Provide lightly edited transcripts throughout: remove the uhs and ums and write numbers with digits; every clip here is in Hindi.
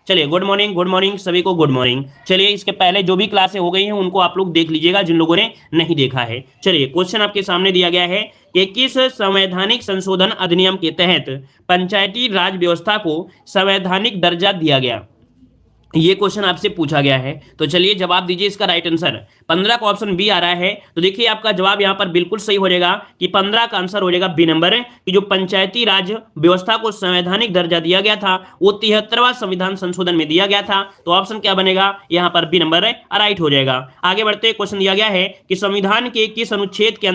चलिए गुड मॉर्निंग सभी को, गुड मॉर्निंग। चलिए इसके पहले जो भी क्लासें हो गई हैं उनको आप लोग देख लीजिएगा जिन लोगों ने नहीं देखा है। चलिए क्वेश्चन आपके सामने दिया गया है कि किस संवैधानिक संशोधन अधिनियम के तहत पंचायती राज व्यवस्था को संवैधानिक दर्जा दिया गया। ये क्वेश्चन आपसे पूछा गया है, तो चलिए जवाब दीजिए इसका राइट आंसर। 15 का ऑप्शन बी आ रहा है, तो देखिए आपका जवाब यहां पर बिल्कुल सही हो जाएगा कि 15 का आंसर हो जाएगा बी नंबर, कि जो पंचायती राज व्यवस्था को संवैधानिक दर्जा दिया गया था वो 73वां संविधान संशोधन में दिया गया था। तो ऑप्शन क्या बनेगा यहां पर बी नंबर राइट हो जाएगा। आगे बढ़ते क्वेश्चन दिया गया है कि संविधान के किस अनुच्छेद के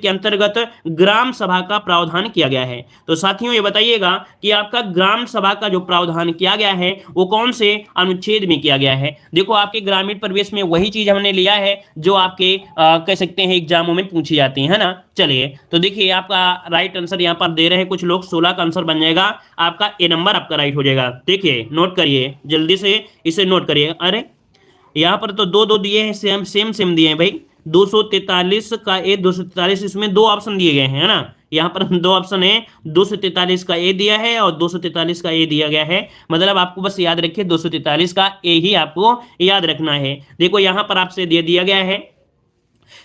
अंतर्गत ग्राम सभा का प्रावधान किया गया है। तो साथियों ये बताइएगा कि आपका ग्राम सभा का जो प्रावधान किया गया है वो कौन से अनुच्छेद में किया गया है। देखो आपके ग्रामीण परिवेश में वही चीज हमने लिया है जो आपके कह सकते हैं एग्जामों में पूछी जाती है ना। चलिए तो देखिए आपका राइट आंसर यहाँ पर दे रहे हैं कुछ लोग, 16 का आंसर बन जाएगा आपका, ए नंबर आपका राइट हो जाएगा। देखिए नोट करिए जल्दी से, इसे नोट करिए। अरे यहाँ पर तो दो दो दिए हैं, सेम दिए हैं भाई। 243 का ए, 243, इसमें दो ऑप्शन दिए गए हैं है ना। यहाँ पर दो ऑप्शन है, 243 का ए दिया है और 243 का ए दिया गया है। मतलब आपको बस याद रखिए 243 का ए ही आपको याद रखना है। देखो यहाँ पर आपसे दे दिया गया है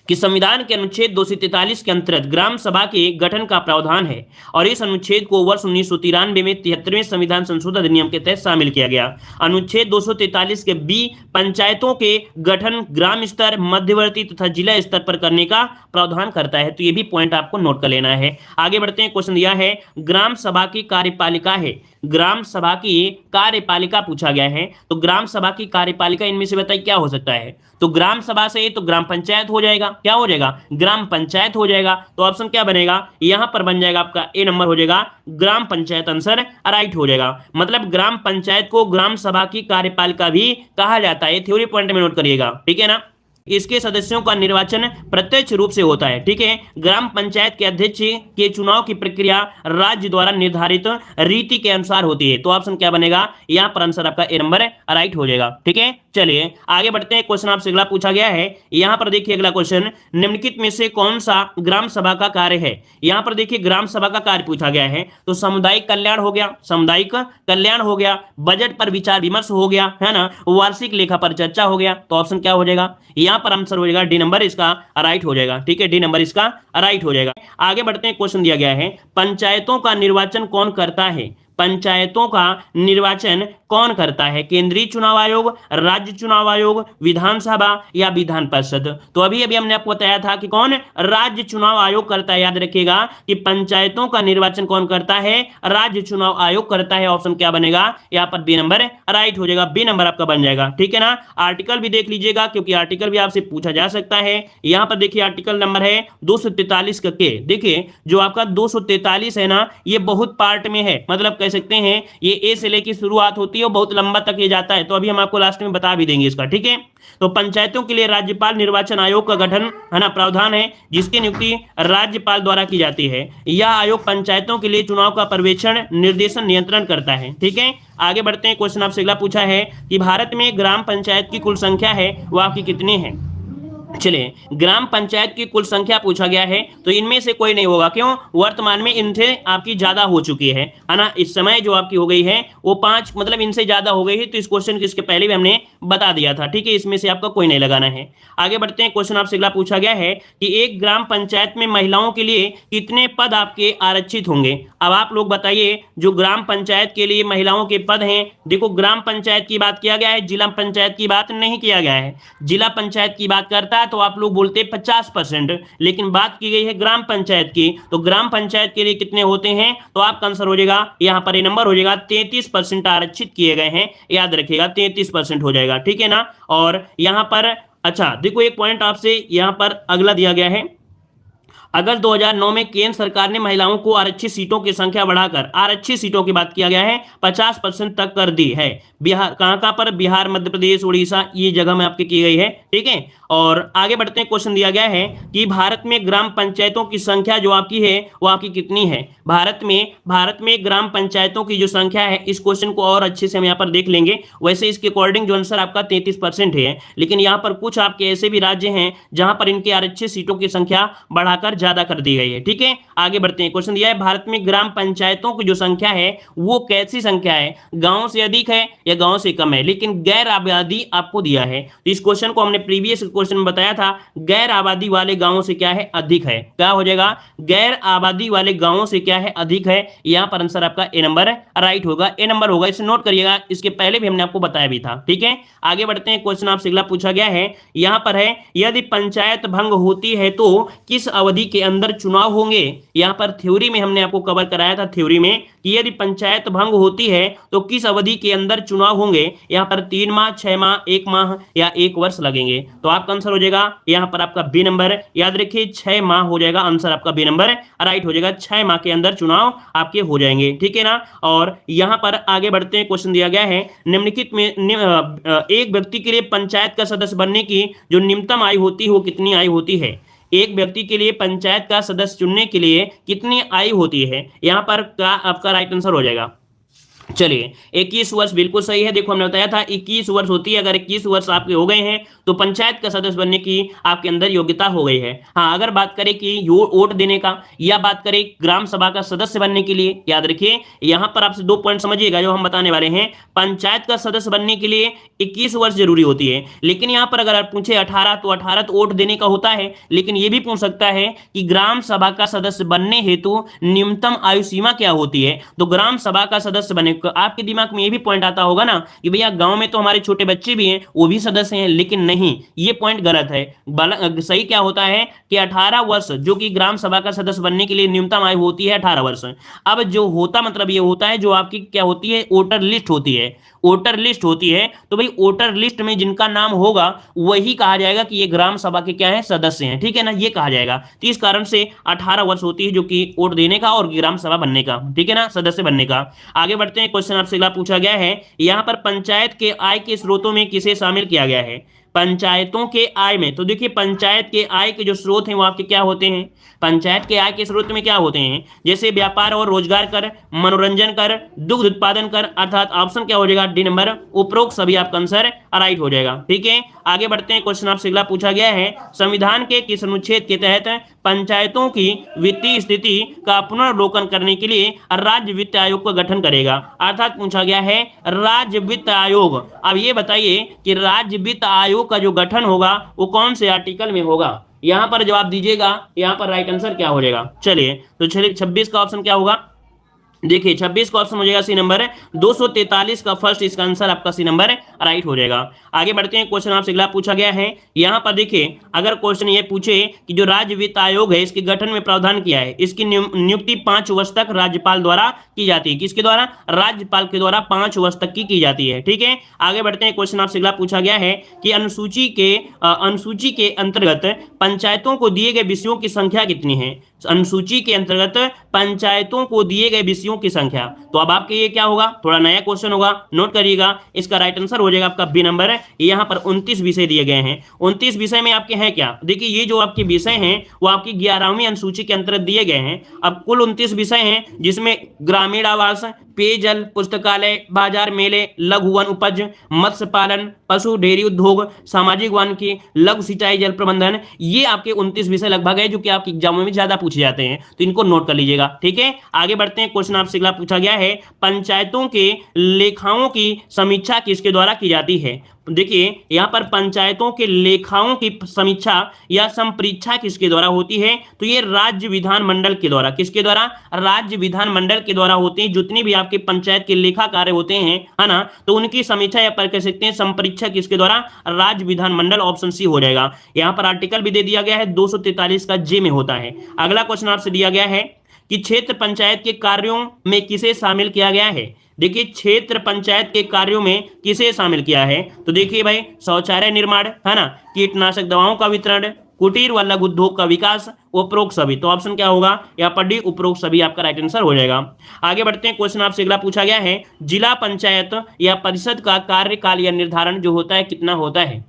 कि संविधान के अनुच्छेद 243 के अंतर्गत ग्राम सभा के गठन का प्रावधान है और इस अनुच्छेद को वर्ष 1993 में 73वें संविधान संशोधन अधिनियम के तहत शामिल किया गया। अनुच्छेद 243 के बी पंचायतों के गठन ग्राम स्तर, मध्यवर्ती तथा जिला स्तर पर करने का प्रावधान करता है। तो ये भी पॉइंट आपको नोट कर लेना है। आगे बढ़ते हैं, क्वेश्चन दिया है ग्राम सभा की कार्यपालिका है, ग्राम सभा की कार्यपालिका पूछा गया है। तो ग्राम सभा की कार्यपालिका इनमें से बताइए क्या हो सकता है। तो ग्राम सभा से तो ग्राम पंचायत हो जाएगा, क्या हो जाएगा ग्राम पंचायत हो जाएगा। तो ऑप्शन क्या बनेगा यहां पर बन जाएगा आपका ए नंबर हो जाएगा ग्राम पंचायत, आंसर राइट हो जाएगा। मतलब ग्राम पंचायत को ग्राम सभा की कार्यपालिका भी कहा जाता है, थ्योरी पॉइंट में नोट करिएगा, ठीक है ना। इसके सदस्यों का निर्वाचन प्रत्यक्ष रूप से होता है, ठीक है। ग्राम पंचायत के अध्यक्ष के चुनाव की प्रक्रिया राज्य द्वारा निर्धारित रीति के अनुसार होती है। तो ऑप्शन क्या बनेगा यहां पर आंसर आपका ए नंबर राइट हो जाएगा, ठीक है। चलिए आगे बढ़ते हैं, क्वेश्चन आपसे अगला पूछा गया है। यहां पर देखिए अगला क्वेश्चन, निम्नलिखित में से कौन सा ग्राम सभा का कार्य है। यहां पर देखिए ग्राम सभा का कार्य पूछा गया है, तो सामुदायिक कल्याण हो गया, सामुदायिक कल्याण हो गया, बजट पर विचार विमर्श हो गया है ना, वार्षिक लेखा पर चर्चा हो गया। तो ऑप्शन क्या हो जाएगा यहां पर आंसर हो जाएगा डी नंबर इसका राइट हो जाएगा, ठीक है। डी नंबर इसका राइट हो जाएगा। आगे बढ़ते हैं, क्वेश्चन दिया गया है पंचायतों का निर्वाचन कौन करता है। पंचायतों का निर्वाचन कौन करता है, केंद्रीय चुनाव आयोग, राज्य चुनाव आयोग, विधानसभा या विधान परिषद। तो अभी अभी हमने आपको बताया था कि कौन राज्य चुनाव आयोग करता है। याद रखिएगा कि पंचायतों का निर्वाचन कौन करता है, राज्य चुनाव आयोग करता है। ऑप्शन क्या बनेगा यहाँ पर बी नंबर राइट हो जाएगा, बी नंबर आपका बन जाएगा, ठीक है ना। आर्टिकल भी देख लीजिएगा क्योंकि आर्टिकल भी आपसे पूछा जा सकता है। यहां पर देखिए आर्टिकल नंबर है 243 का के। देखिए जो आपका 243 है ना ये बहुत पार्ट में है, मतलब कह सकते हैं ये ए से लेकर शुरुआत होती है और बहुत लंबा तक ये जाता है। तो अभी हम आपको लास्ट में बता भी देंगे इसका, ठीक है। तो पंचायतों के लिए राज्यपाल निर्वाचन आयोग का गठन है ना प्रावधान है, जिसकी नियुक्ति राज्यपाल द्वारा की जाती है। यह आयोग पंचायतों के लिए चुनाव का पर्यवेक्षण, निर्देशन, नियंत्रण करता है, ठीक है। आगे बढ़ते हैं, क्वेश्चन आपसे अगला पूछा है कि भारत में ग्राम पंचायत की कुल संख्या है वो आपकी कितनी है। चलिए ग्राम पंचायत की कुल संख्या पूछा गया है, तो इनमें से कोई नहीं होगा, क्यों, वर्तमान में इनसे आपकी ज्यादा हो चुकी है ना। इस समय जो आपकी हो गई है वो 5, मतलब इनसे ज्यादा हो गई है। तो इस क्वेश्चन को इसके पहले भी हमने बता दिया था, ठीक है। इसमें से आपका कोई नहीं लगाना है। आगे बढ़ते हैं, क्वेश्चन आपसे अगला पूछा गया है कि एक ग्राम पंचायत में महिलाओं के लिए कितने पद आपके आरक्षित होंगे। अब आप लोग बताइए जो ग्राम पंचायत के लिए महिलाओं के पद हैं। देखो ग्राम पंचायत की बात किया गया है, जिला पंचायत की बात नहीं किया गया है। जिला पंचायत की बात करता तो आप लोग बोलते 50%, लेकिन बात की गई है ग्राम पंचायत की। तो ग्राम पंचायत के लिए कितने होते हैं, तो आपका आंसर हो जाएगा यहां पर ये नंबर हो जाएगा 33% आरक्षित किए गए हैं। याद रखिएगा 33% हो जाएगा, ठीक है ना। और यहां पर अच्छा देखो एक पॉइंट आपसे यहां पर अगला दिया गया है, अगस्त 2009 में केंद्र सरकार ने महिलाओं को आरक्षित सीटों की संख्या बढ़ाकर, आरक्षित सीटों की बात किया गया है, 50% तक कर दी है। बिहार कहां पर, बिहार, मध्य प्रदेश, उड़ीसा, ये जगह में आपके की गई है, ठीक है। और आगे बढ़ते हैं, क्वेश्चन दिया गया है कि भारत में ग्राम पंचायतों की संख्या जो आपकी है वो आपकी कितनी है। भारत में ग्राम पंचायतों की जो संख्या है, इस क्वेश्चन को और अच्छे से हम यहाँ पर देख लेंगे। वैसे इसके अकॉर्डिंग जो आंसर आपका 33% है, लेकिन यहाँ पर कुछ आपके ऐसे भी राज्य हैं जहां पर इनके आरक्षित सीटों की संख्या बढ़ाकर ज्यादा कर दी गई है। ठीक है, आगे बढ़ते हैं। क्वेश्चन दिया है भारत में ग्राम पंचायतों की जो संख्या है वो कैसी संख्या है, गांव से अधिक है या गांव से कम है, लेकिन गैर आबादी आपको दिया है। तो इस क्वेश्चन को हमने प्रीवियस क्वेश्चन में बताया था, गैर आबादी वाले गांवों से क्या है, अधिक है। क्या हो जाएगा, गैर आबादी वाले गांवों से क्या है, अधिक है। यहां पर आंसर आपका ए नंबर राइट होगा, ए नंबर होगा, इसे नोट करिएगा, इसके पहले भी हमने आपको बताया भी था। ठीक है, आगे बढ़ते हैं। क्वेश्चन आपसे अगला पूछा गया है, यहां पर है यदि पंचायत भंग होती है तो किस अवधि के अंदर चुनाव होंगे। यहां पर थ्योरी में हमने आपको कवर कराया था, थ्योरी में, कि यदि पंचायत भंग होती है तो किस अवधि के अंदर चुनाव होंगे। यहां पर 3 माह, 6 माह, 1 माह या 1 वर्ष लगेंगे। तो आपका आंसर हो जाएगा यहां पर आपका बी नंबर, याद रखिए 6 माह हो जाएगा, आंसर आपका बी नंबर राइट हो जाएगा। 6 माह के अंदर चुनाव आपके हो जाएंगे। ठीक है ना। और यहां पर आगे बढ़ते हैं। क्वेश्चन दिया गया है निम्नलिखित में एक व्यक्ति के लिए पंचायत का सदस्य बनने की जो न्यूनतम आयु होती है वो कितनी आयु होती है। एक व्यक्ति के लिए पंचायत का सदस्य चुनने के लिए कितनी आयु होती है, यहां पर का आपका राइट आंसर हो जाएगा। चलिए 21 वर्ष बिल्कुल सही है। देखो हमने बताया था 21 वर्ष होती है। अगर 21 वर्ष आपके हो गए हैं तो पंचायत का सदस्य बनने की आपके अंदर योग्यता हो गई है। हाँ, अगर बात करें कि वोट देने का या बात करें ग्राम सभा का सदस्य बनने के लिए, याद रखिए यहां पर आपसे 2 पॉइंट समझिएगा जो हम बताने वाले हैं। पंचायत का सदस्य बनने के लिए 21 वर्ष जरूरी होती है, लेकिन यहां पर अगर आप पूछे 18 तो 18 तो वोट देने का होता है, लेकिन यह भी पूछ सकता है कि ग्राम सभा का सदस्य बनने हेतु न्यूनतम आयु सीमा क्या होती है। तो ग्राम सभा का सदस्य बने, आपके दिमाग में ये भी पॉइंट आता होगा ना कि भैया गांव में तो हमारे छोटे बच्चे भी हैं, वो भी सदस्य हैं, लेकिन नहीं, ये पॉइंट गलत है। सही क्या होता है कि 18 वर्ष जो कि ग्राम सभा का सदस्य बनने के लिए न्यूनतम आयु होती है 18 वर्ष। अब जो होता मतलब ये होता है जो आपकी क्या होती है, वोटर लिस्ट होती है। वोटर लिस्ट होती है तो भाई वोटर लिस्ट में जिनका नाम होगा वही कहा जाएगा कि ये ग्राम सभा के क्या है, सदस्य हैं। ठीक है ना, ये कहा जाएगा। तो इस कारण से 18 वर्ष होती है जो कि वोट देने का और ग्राम सभा बनने का, ठीक है ना, सदस्य बनने का। आगे बढ़ते हैं। क्वेश्चन आपसे अगला पूछा गया है, यहां पर पंचायत के आय के स्रोतों में किसे शामिल किया गया है। पंचायतों के आय में, तो देखिए पंचायत के आय के जो स्रोत हैं वो आपके क्या होते हैं, पंचायत के आय के स्रोत में क्या होते हैं, जैसे व्यापार और रोजगार कर, मनोरंजन कर, दुग्ध उत्पादन कर, अर्थात ऑप्शन क्या हो जाएगा, डी नंबर, उपरोक्त सभी आपका आंसर राइट हो जाएगा। ठीक है, आगे बढ़ते हैं। क्वेश्चन आपसे अगला पूछा गया है, संविधान के किस अनुच्छेद के तहत पंचायतों की वित्तीय स्थिति का पुनर्लोकन करने के लिए राज्य वित्त आयोग का गठन करेगा। अर्थात पूछा गया है राज्य वित्त आयोग। अब ये बताइए कि राज्य वित्त आयोग का जो गठन होगा वो कौन से आर्टिकल में होगा। यहां पर जवाब दीजिएगा, यहां पर राइट आंसर क्या हो जाएगा। चलिए तो चलिए 26 का ऑप्शन क्या होगा, देखिए 26 का ऑप्शन हो जाएगा सी नंबर, 243 का फर्स्ट, इसका आंसर आपका सी नंबर राइट हो जाएगा। आगे बढ़ते हैं। क्वेश्चन आपसे अगला पूछा गया है, यहां पर देखिए अगर क्वेश्चन ये पूछे कि जो राज्य वित्त आयोग है इसके गठन में प्रावधान किया है, इसकी नियुक्ति 5 वर्ष तक राज्यपाल द्वारा की जाती है। किसके द्वारा, राज्यपाल के द्वारा 5 वर्ष तक की जाती है। ठीक है, आगे बढ़ते हैं। क्वेश्चन आपसे अगला पूछा गया है कि अनुसूची के अंतर्गत पंचायतों को दिए गए विषयों की संख्या कितनी है। अनुसूची के अंतर्गत पंचायतों को दिए गए विषयों की संख्या, तो अब आपके ये क्या होगा, थोड़ा नया क्वेश्चन होगा, नोट करिएगा। इसका राइट आंसर हो जाएगा आपका बी नंबर। यहां पर 29 विषय दिए गए हैं। 29 विषय में आपके हैं क्या, देखिए ये जो आपके विषय हैं वो आपकी 11वीं अनुसूची के अंतर्गत दिए गए हैं। अब कुल 29 विषय हैं जिसमें ग्रामीण आवास, पेयजल, पुस्तकालय, बाजार मेले, लघु वन उपज, मत्स्य पालन, पशु डेयरी उद्योग, सामाजिक वानिकी, लघु सिंचाई, जल प्रबंधन, ये आपके 29 विषय लगभग है जो कि आपके एग्जामों में ज्यादा पूछे जाते हैं, तो इनको नोट कर लीजिएगा। ठीक है, आगे बढ़ते हैं। क्वेश्चन आपसे अगला पूछा गया है, पंचायतों के लेखाओं की समीक्षा किसके द्वारा की जाती है। देखिए यहां पर पंचायतों के लेखाओं की समीक्षा या संपरीक्षा किसके द्वारा होती है, तो ये राज्य विधानमंडल के द्वारा, किसके द्वारा, राज्य विधानमंडल के द्वारा होती है। जितनी भी आपके पंचायत के लेखा कार्य होते हैं, है ना, तो उनकी समीक्षा या पर कह सकते हैं संपरीक्षा किसके द्वारा, राज्य विधानमंडल, ऑप्शन सी हो जाएगा। यहां पर आर्टिकल भी दे दिया गया है, 243 का जे में होता है। अगला क्वेश्चन आपसे दिया गया है कि क्षेत्र पंचायत के कार्यों में किसे शामिल किया गया है। देखिए क्षेत्र पंचायत के कार्यों में किसे शामिल किया है, तो देखिए भाई शौचालय निर्माण, है ना, कीटनाशक दवाओं का वितरण, कुटीर व लघु उद्योग का विकास, उपरोक्त सभी। तो ऑप्शन क्या होगा, यहाँ पर डी, उपरोक्त सभी आपका राइट आंसर हो जाएगा। आगे बढ़ते हैं। क्वेश्चन आपसे अगला पूछा गया है, जिला पंचायत या परिषद का कार्यकाल या निर्धारण जो होता है कितना होता है।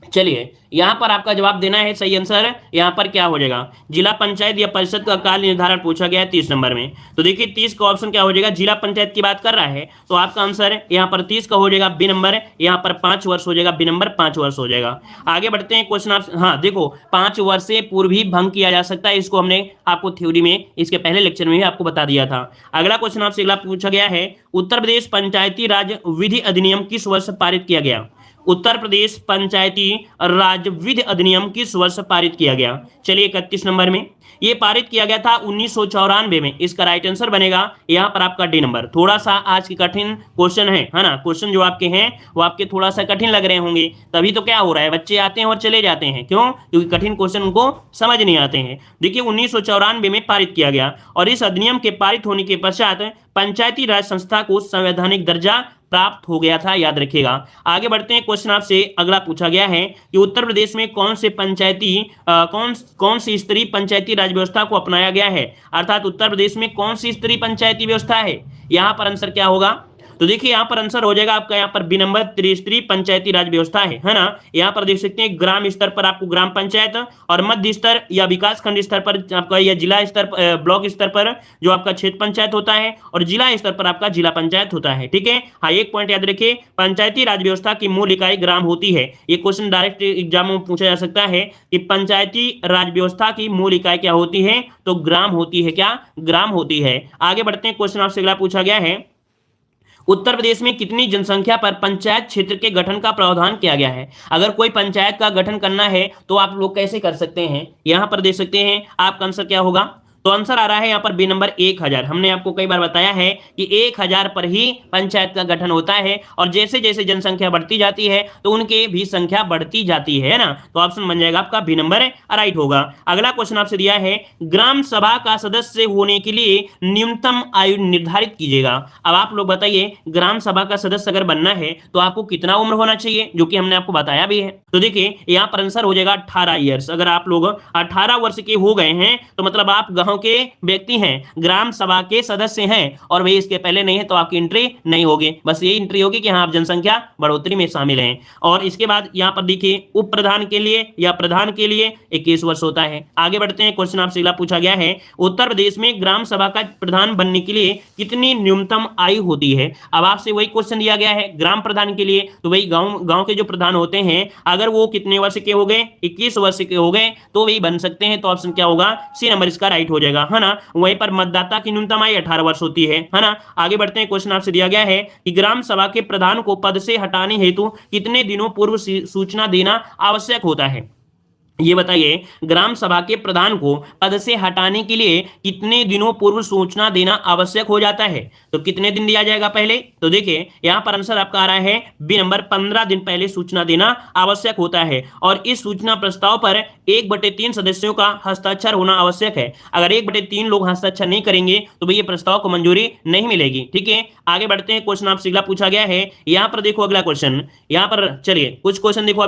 चलिए यहां पर आपका जवाब देना है। सही आंसर यहां पर क्या हो जाएगा, जिला पंचायत या परिषद का काल निर्धारण पूछा गया है 30 नंबर में। तो देखिए 30 का ऑप्शन क्या हो जाएगा, जिला पंचायत की बात कर रहा है तो आपका आंसर यहां पर 30 का हो जाएगा बी नंबर, यहां पर 5 वर्ष हो जाएगा, बी नंबर 5 वर्ष हो जाएगा। आगे बढ़ते हैं क्वेश्चन आप, हाँ देखो 5 वर्ष से पूर्व ही भंग किया जा सकता है, इसको हमने आपको थ्योरी में इसके पहले लेक्चर में ही आपको बता दिया था। अगला क्वेश्चन आपसे अगला पूछा गया है, उत्तर प्रदेश पंचायती राज विधि अधिनियम किस वर्ष पारित किया गया। उत्तर प्रदेश पंचायती राज विधि अधिनियम किस वर्ष पारित किया गया। चलिए 31 नंबर में ये पारित किया गया था 1994 में। इसका राइट आंसर बनेगा यहाँ पर आपका डी नंबर। थोड़ा सा आज की कठिन क्वेश्चन है ना, क्वेश्चन जो आपके हैं वो आपके थोड़ा सा कठिन लग रहे होंगे, तभी तो क्या हो रहा है, बच्चे आते हैं और चले जाते हैं, क्यों, क्योंकि कठिन क्वेश्चन उनको समझ नहीं आते हैं। देखिए 1994 में पारित किया गया और इस अधिनियम के पारित होने के पश्चात पंचायती राज संस्था को संवैधानिक दर्जा प्राप्त हो गया था, याद रखिएगा। आगे बढ़ते हैं, क्वेश्चन आपसे अगला पूछा गया है कि उत्तर प्रदेश में कौन से पंचायती कौन सी स्तरीय पंचायती राज व्यवस्था को अपनाया गया है, अर्थात उत्तर प्रदेश में कौन सी स्तरीय पंचायती व्यवस्था है। यहां पर आंसर क्या होगा, तो देखिए यहाँ पर आंसर हो जाएगा आपका यहाँ पर बी नंबर, त्रिस्तरीय पंचायती राज व्यवस्था है ना। यहाँ पर देख सकते हैं ग्राम स्तर पर आपको ग्राम पंचायत और मध्य स्तर या विकास खंड स्तर पर आपका या जिला स्तर ब्लॉक स्तर पर जो आपका क्षेत्र पंचायत होता है और जिला स्तर पर आपका जिला पंचायत होता है। ठीक है, हाँ एक पॉइंट याद रखिए, पंचायती राज व्यवस्था की मूल इकाई ग्राम होती है। ये क्वेश्चन डायरेक्ट एग्जाम में पूछा जा सकता है कि पंचायती राज व्यवस्था की मूल इकाई क्या होती है, तो ग्राम होती है, क्या ग्राम होती है। आगे बढ़ते हैं, क्वेश्चन आपसे अगला पूछा गया है, उत्तर प्रदेश में कितनी जनसंख्या पर पंचायत क्षेत्र के गठन का प्रावधान किया गया है। अगर कोई पंचायत का गठन करना है तो आप लोग कैसे कर सकते हैं, यहां पर देख सकते हैं आपका आंसर क्या होगा, तो आंसर आ रहा है यहाँ पर बी नंबर 1000। हमने आपको कई बार बताया है कि 1000 पर ही पंचायत का गठन होता है और जैसे जैसे जनसंख्या बढ़ती जाती है तो उनके भी संख्या बढ़ती जाती है ना। तो ऑप्शन बन जाएगा आपका बी नंबर राइट होगा। अगला क्वेश्चन आपसे दिया है, ग्राम सभा का सदस्य होने के लिए न्यूनतम आयु निर्धारित कीजिएगा। अब आप लोग बताइए, ग्राम सभा का सदस्य अगर बनना है तो आपको कितना उम्र होना चाहिए, जो कि हमने आपको बताया भी है। तो देखिए यहाँ पर आंसर हो जाएगा 18 ईयर्स। अगर आप लोग 18 वर्ष के हो गए हैं तो मतलब आप गांव के व्यक्ति हैं, ग्राम सभा के सदस्य हैं और वही इसके पहले नहीं है तो आपकी एंट्री नहीं होगी। बस ये एंट्री होगी कि हाँ आप जनसंख्या बढ़ोतरी में शामिल हैं। और इसके बाद यहाँ पर देखिए उप प्रधान के लिए या प्रधान के लिए 21 वर्ष होता है। आगे बढ़ते हैं, क्वेश्चन आपसे अगला पूछा गया है, उत्तर प्रदेश में ग्राम सभा का प्रधान बनने के लिए कितनी न्यूनतम आयु होती है। अब आपसे वही क्वेश्चन दिया गया है ग्राम प्रधान के लिए, तो वही गांव के जो प्रधान होते हैं अगर वो कितने वर्ष के हो गए, 21 वर्ष के हो गए तो वही बन सकते हैं। तो ऑप्शन क्या होगा, सी नंबर इसका राइट हो जाएगा, है ना। वहीं पर मतदाता की न्यूनतम आयु 18 वर्ष होती है ना। आगे बढ़ते हैं, क्वेश्चन आपसे दिया गया है कि ग्राम सभा के प्रधान को पद से हटाने हेतु कितने दिनों पूर्व सूचना देना आवश्यक होता है। ये बताइए, ग्राम सभा के प्रधान को पद से हटाने के लिए कितने दिनों पूर्व सूचना देना आवश्यक हो जाता है। तो कितने दिन दिया जाएगा पहले, तो देखिए यहां पर आंसर आपका आ रहा है बी नंबर, 15 दिन पहले सूचना देना आवश्यक होता है। और इस सूचना प्रस्ताव पर 1/3 सदस्यों का हस्ताक्षर होना आवश्यक है। अगर 1/3 लोग हस्ताक्षर नहीं करेंगे तो भैया प्रस्ताव को मंजूरी नहीं मिलेगी। ठीक है, आगे बढ़ते हैं, क्वेश्चन आपसे अगला पूछा गया है। यहां पर देखो अगला क्वेश्चन, यहां पर चलिए कुछ क्वेश्चन देखो,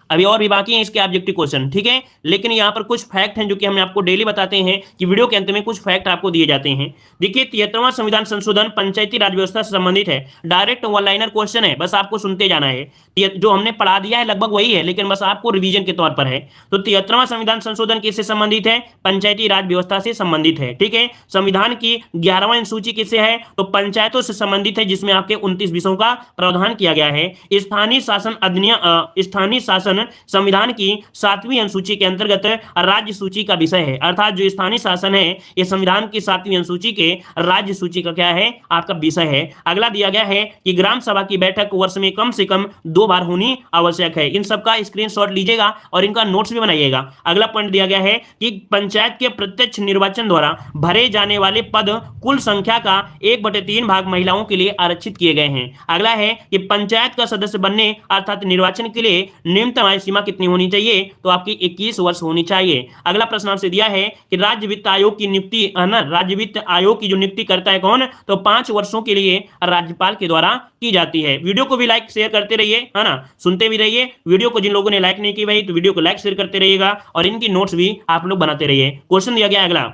अभी और भी बाकी हैं इसके ऑब्जेक्टिव क्वेश्चन। ठीक है, लेकिन यहाँ पर कुछ फैक्ट हैं जो कि हम आपको डेली बताते हैं कि वीडियो के अंत में कुछ फैक्ट आपको दिए जाते हैं। देखिए 73वां संविधान संशोधन पंचायती राज व्यवस्था से संबंधित है। डायरेक्ट वन लाइनर क्वेश्चन है, बस आपको सुनते जाना है। जो हमने पढ़ा दिया है लगभग वही है, लेकिन बस आपको रिवीजन के तौर पर है। तो 73वां संविधान संशोधन किससे संबंधित है, पंचायती राज व्यवस्था से संबंधित है। ठीक है, संविधान की 11वां अनुसूची किससे है, तो पंचायतों से संबंधित है, जिसमें आपके 29 विषयों का प्रावधान किया गया है। स्थानीय शासन अधिनियम, स्थानीय शासन संविधान की 7वीं अनुसूची के अंतर्गत राज्य सूची का विषय है। अर्थात जो स्थानीय शासन है ये संविधान की 7वीं अनुसूची के राज्य सूची का क्या है, आपका विषय है। अगला दिया गया है कि ग्राम सभा की बैठक वर्ष में कम से कम 2 बार होनी आवश्यक है। इन सबका स्क्रीनशॉट लीजिएगा और इनका नोट्स भी बनाइएगा। अगला पॉइंट दिया गया है कि पंचायत के प्रत्यक्ष निर्वाचन द्वारा भरे जाने वाले पद कुल संख्या का 1/3 भाग महिलाओं के लिए आरक्षित किए गए हैं। अगला है कि पंचायत का सदस्य बनने अर्थात निर्वाचन के लिए न्यूनतम आयु सीमा कितनी होनी चाहिए, तो आपकी 21 वर्ष होनी चाहिए। अगला प्रश्न आपसे दिया है कि राज्य वित्त आयोग की नियुक्ति है ना, राज्य वित्त आयोग की जो नियुक्ति करता है कौन, तो 5 वर्षों के लिए राज्यपाल के द्वारा की जाती है। वीडियो को भी लाइक शेयर करते रहिए, है ना, सुनते भी रहिए। वीडियो को जिन लोगों ने लाइक नहीं की भाई, तो वीडियो को लाइक शेयर करते रहिएगा और इनकी नोट्स भी आप लोग बनाते रहिए। क्वेश्चन दिया गया अगला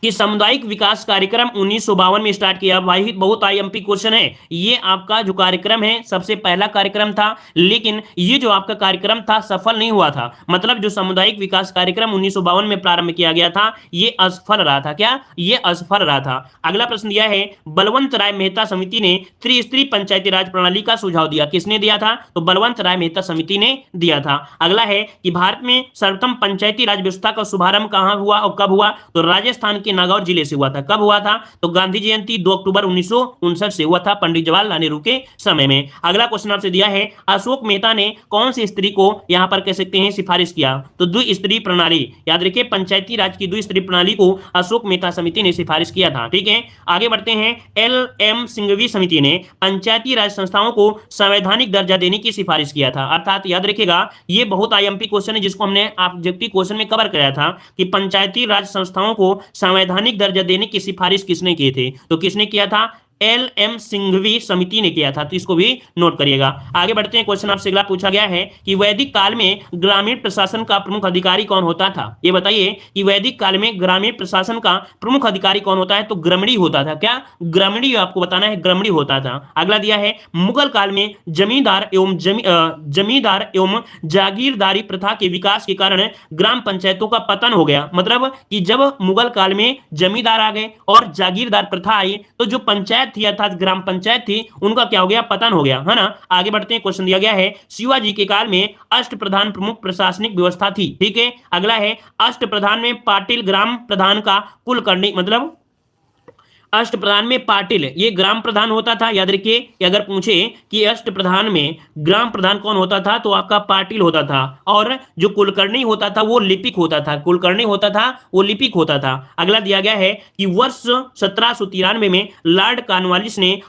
कि सामुदायिक विकास कार्यक्रम 1952 में स्टार्ट किया। भाई बहुत आईएमपी क्वेश्चन है, ये आपका जो कार्यक्रम है सबसे पहला कार्यक्रम था, लेकिन ये जो आपका कार्यक्रम था सफल नहीं हुआ था। मतलब जो सामुदायिक विकास कार्यक्रम 1952 में प्रारंभ किया गया था ये असफल रहा था। क्या? ये असफल रहा था। अगला प्रश्न दिया है, बलवंत राय मेहता समिति ने त्रिस्तरीय पंचायती राज प्रणाली का सुझाव दिया। किसने दिया था? तो बलवंत राय मेहता समिति ने दिया था। अगला है कि भारत में सर्वप्रथम पंचायती राज व्यवस्था का शुभारंभ कहां हुआ और कब हुआ? तो राजस्थान के नागौर जिले से हुआ था। कब हुआ था? तो गांधी जयंती 2 अक्टूबर 1959 से हुआ था, पंडित जवाहरलाल नेहरू के समय में। अगला क्वेश्चन आपसे दिया है, अशोक मेहता ने कौन सी स्त्री को यहां पर कह सकते हैं सिफारिश किया? तो द्विस्तरीय प्रणाली। याद रखिए, पंचायती राज की द्विस्तरीय प्रणाली को अशोक मेहता समिति ने सिफारिश किया था। ठीक है, आगे बढ़ते हैं। एल एम सिंघवी समिति ने पंचायती राज संस्थाओं को संवैधानिक दर्जा देने की सिफारिश किया था। अर्थात याद रखिएगा, ये बहुत आईएमपी क्वेश्चन है जिसको हमने ऑब्जेक्टिव क्वेश्चन में कवर कराया था कि पंचायती राज संस्थाओं को संवैधानिक दर्जा देने की सिफारिश किसने की थी? तो किसने किया था? एल एम सिंघवी समिति ने किया था। तो इसको भी नोट करिएगा। आगे बढ़ते हैं। क्वेश्चन आपसे अगला पूछा गया है कि वैदिक काल में ग्रामीण प्रशासन का प्रमुख अधिकारी कौन होता था? ये बताइए कि वैदिक काल में ग्रामीण प्रशासन का प्रमुख अधिकारी कौन होता है? तो ग्रामणी होता था। क्या? ग्रामणी आपको बताना है, ग्रामणी होता था। अगला दिया है, मुगल काल में जमींदार एवं जागीरदारी प्रथा के विकास के कारण ग्राम पंचायतों का पतन हो गया। मतलब कि जब मुगल काल में जमींदार आ गए और जागीरदार प्रथा आई तो जो पंचायत थी अर्थात ग्राम पंचायत थी उनका क्या हो गया? पतन हो गया, है ना। आगे बढ़ते हैं। क्वेश्चन दिया गया है, शिवाजी के काल में अष्टप्रधान प्रमुख प्रशासनिक व्यवस्था थी। ठीक है, अगला है, अष्टप्रधान में पाटिल ग्राम प्रधान का कुलकर्णी, मतलब अष्टप्रधान में पाटिल ये ग्राम प्रधान होता था। याद रखिए, अगर पूछे कि अष्टप्रधान में ग्राम प्रधान कौन होता था तो आपका पाटिल होता था, और जो कुलकर्णी होता था वो लिपिक होता था। कुलकर्णी होता था वो लिपिक होता था। अगला दिया गया है कि वर्ष 1793 में लॉर्ड कॉर्नवालिस ने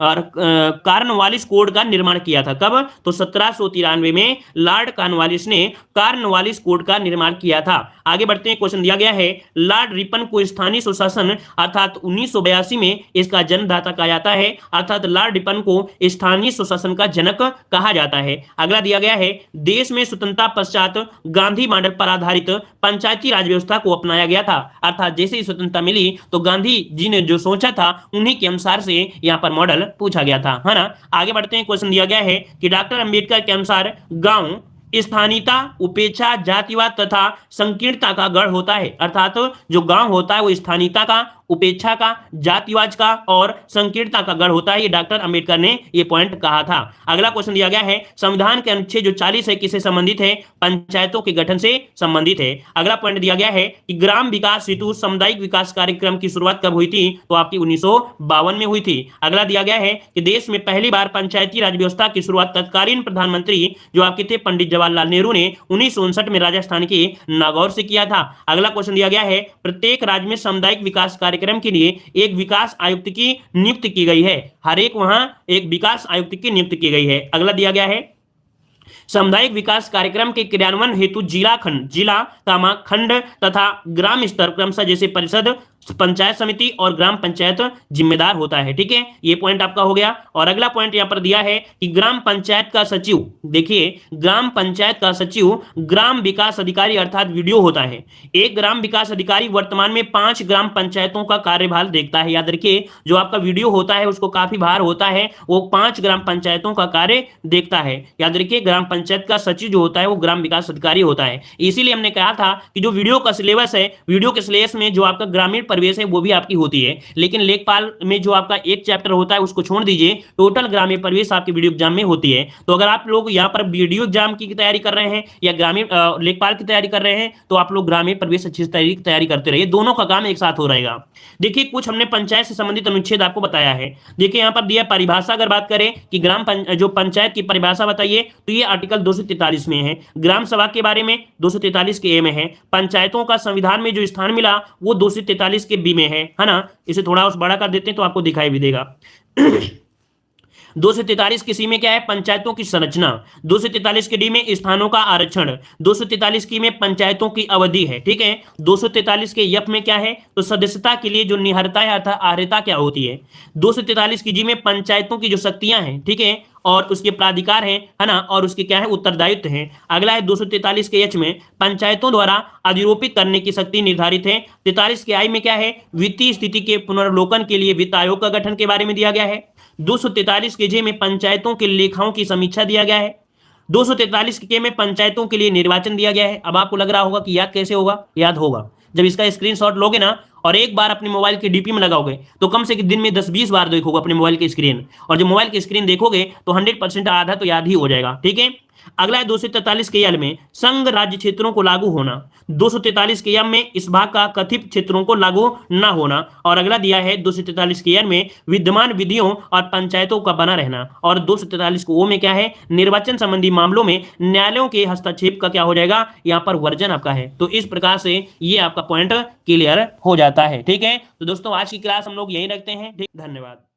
कॉर्नवालिस कोड का निर्माण किया था। कब? तो 1793 में लॉर्ड कॉर्नवालिस ने कॉर्नवालिस कोड का निर्माण किया था। आगे बढ़ते हैं। क्वेश्चन दिया गया है, लॉर्ड रिपन को स्थानीय सुशासन अर्थात 1982 में इसका जन्मदाता कहा जाता है। अर्थात लॉर्ड रिपन को स्थानीय सुशासन का जनक कहा जाता है। अगला दिया गया है, देश में स्वतंत्रता पश्चात गांधी मॉडल पर आधारित पंचायती राज व्यवस्था को अपनाया गया था। अर्थात जैसे ही स्वतंत्रता मिली तो गांधी जी ने जो सोचा था उन्हीं के अनुसार से यहाँ पर मॉडल पूछा गया था, है ना। आगे बढ़ते हैं। क्वेश्चन दिया गया है कि डॉक्टर अंबेडकर के अनुसार गांव स्थानीयता, उपेक्षा, जातिवाद तथा संकीर्णता का गढ़ होता है। अर्थात जो गांव होता है वो स्थानीयता का, उपेक्षा का, जातिवाद का और संकीर्णता का गढ़ होता है। ये डॉक्टर अंबेडकर ने ये पॉइंट कहा था। अगला क्वेश्चन दिया गया है, संविधान के अनुच्छेद जो 40 है किससे संबंधित है? पंचायतों के गठन से संबंधित है। अगला पॉइंट दिया गया है कि ग्राम विकास हेतु सामुदायिक विकास कार्यक्रम की शुरुआत कब हुई थी? तो आपकी 1952 में हुई थी। अगला दिया गया है कि देश में पहली बार पंचायती राज व्यवस्था की शुरुआत तत्कालीन प्रधानमंत्री जो आपके थे पंडित जवाहरलाल नेहरू ने 1959 में राजस्थान के नागौर से किया था। अगला क्वेश्चन दिया गया है, प्रत्येक राज्य में सामुदायिक विकास कार्यक्रम के लिए एक विकास आयुक्त की नियुक्ति की गई है। हर एक वहां एक विकास आयुक्त की नियुक्ति की गई है। अगला दिया गया है, सामुदायिक विकास कार्यक्रम के क्रियान्वयन हेतु जिला खंड तथा ग्राम स्तर क्रमशः जैसे परिषद, पंचायत समिति और ग्राम पंचायत जिम्मेदार होता है। ठीक है, ये पॉइंट आपका हो गया। और अगला पॉइंट यहां पर दिया है कि ग्राम पंचायत का सचिव, देखिए ग्राम पंचायत का सचिव ग्राम विकास अधिकारी अर्थात वीडियो होता है। एक ग्राम विकास अधिकारी वर्तमान में 5 ग्राम पंचायतों का कार्यभार देखता है। याद रखिए, जो आपका वीडियो होता है उसको काफी भार होता है, वो 5 ग्राम पंचायतों का कार्य देखता है। याद रखिए, ग्राम पंचायत का सचिव जो होता है वो ग्राम विकास अधिकारी होता है। इसीलिए हमने कहा था कि जो वीडियो का सिलेबस है, वीडियो के सिलेबस में जो आपका ग्रामीण परिवेश है वो भी आपकी होती है, लेकिन लेखपाल में जो आपका एक चैप्टर होता है उसको छोड़ दीजिए, टोटल ग्रामीण परिवेश आपके वीडियो एग्जाम में होती है। तो अगर आप लोग यहाँ पर वीडियो एग्जाम की तैयारी कर रहे हैं या ग्रामीण लेखपाल की तैयारी कर रहे हैं तो आप लोग ग्रामीण परिवेश अच्छी तैयारी करते रहिए, दोनों का काम एक साथ हो रहेगा। देखिए, कुछ हमने पंचायत से संबंधित अनुच्छेद आपको बताया है। देखिए यहाँ पर दिया परिभाषा, अगर बात करें कि जो पंचायत की परिभाषा बताइए तो ये आर्टिकल 243 में है। ग्राम सभा के बारे में 243 के ए में है। पंचायतों का संविधान में जो स्थान मिला वो 243 के बी में है ना। इसे थोड़ा और बड़ा कर देते हैं तो आपको दिखाई भी देगा। 243 की सी में क्या है? पंचायतों की संरचना। 243 के डी में स्थानों का आरक्षण। 243 की में पंचायतों की अवधि है। ठीक है, 243 के यफ में क्या है? तो सदस्यता के लिए जो निहरता है अर्थात अर्हता क्या होती है। 243 की जी में पंचायतों की जो शक्तियां हैं, ठीक है, और उसके प्राधिकार हैं, है ना, और उसके क्या है उत्तरदायित्व हैं। अगला है 243 के एच में पंचायतों द्वारा अधिरोपित करने की शक्ति निर्धारित है। 43 के आई में क्या है वित्तीय स्थिति के पुनर्वलोकन के लिए वित्त आयोग का गठन के बारे में दिया गया है। 243 के जे में पंचायतों के लेखाओं की समीक्षा दिया गया है। 243 के में पंचायतों के लिए निर्वाचन दिया गया है। अब आपको लग रहा होगा कि याद कैसे होगा, याद होगा जब इसका स्क्रीनशॉट लोगे ना और एक बार अपने मोबाइल के डीपी में लगाओगे तो कम से दिन में 10-20 बार देखोगे अपने मोबाइल की स्क्रीन, और जब मोबाइल की स्क्रीन देखोगे तो 100% आधा तो याद ही हो जाएगा। ठीक है, अगला है 243 के यल में संघ राज्य क्षेत्रों को लागू होना। 243 के यम में इस भाग का कथित क्षेत्रों को लागू न होना। और अगला दिया है 243 के यल में विद्यमान विधियों और पंचायतों का बना रहना। और 243 को ओ में क्या है निर्वाचन संबंधी मामलों में न्यायालयों के हस्तक्षेप का क्या हो जाएगा यहाँ पर वर्जन आपका है। तो इस प्रकार से ये आपका पॉइंट क्लियर हो जाता है। ठीक है, तो दोस्तों आज की क्लास हम लोग यही रखते हैं। ठीक, धन्यवाद।